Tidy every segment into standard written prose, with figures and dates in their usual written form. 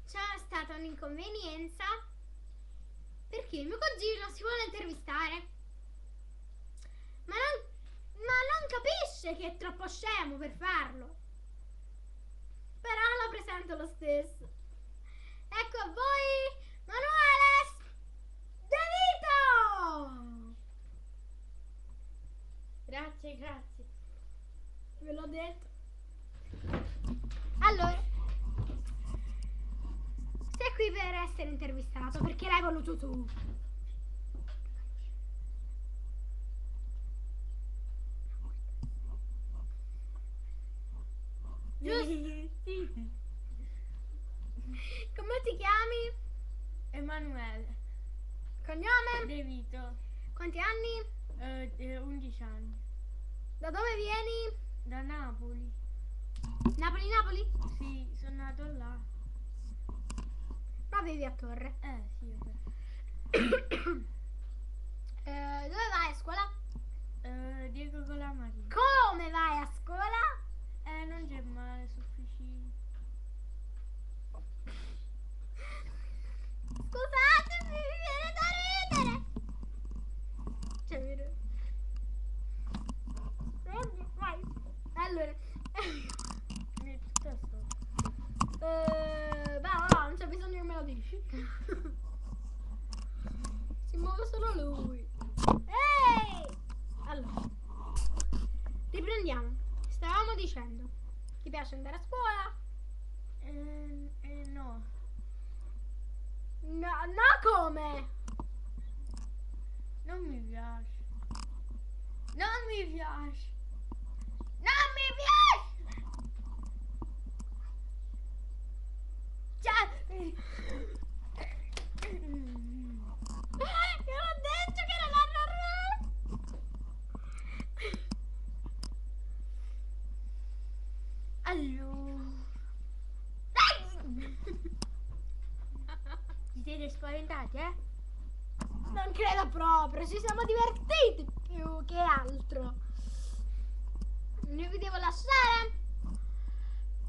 C'è stata un'inconvenienza perché il mio cugino si vuole intervistare, ma non capisce che è troppo scemo per farlo. Però lo presento lo stesso. Ecco a voi Manuele De Vito! Grazie, grazie. Ve l'ho detto. Allora, sei qui per essere intervistato perché l'hai voluto tu. Giusto? Sì. Come ti chiami? Emanuele Cognome? De Vito, Quanti anni? 11 anni. Da dove vieni? Da Napoli. Napoli? Sì, sono nato là. Ma vivi a Torre. Sì, vabbè. Dove vai a scuola? Diego con la Maria. Come vai a scuola? Non c'è male, sufficiente. Scusatemi, mi viene da ridere. Cioè, vai. Allora. Piuttosto. Va, non c'è bisogno che me lo dici. Si muove solo lui. Ehi! Allora, riprendiamo. Stavamo dicendo, ti piace andare a scuola? No. No, come? Non mi piace. Non mi piace. Non mi piace! Cioè, io ho detto che non hanno Allora. Vi siete spaventati, eh? Non credo proprio, ci siamo divertiti più che altro. Io vi devo lasciare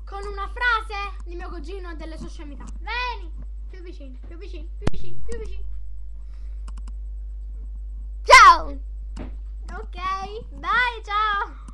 con una frase di mio cugino e delle sue scemità. Vieni, più vicino, più vicino, più vicino, più vicino. Ciao! Ok, bye, ciao!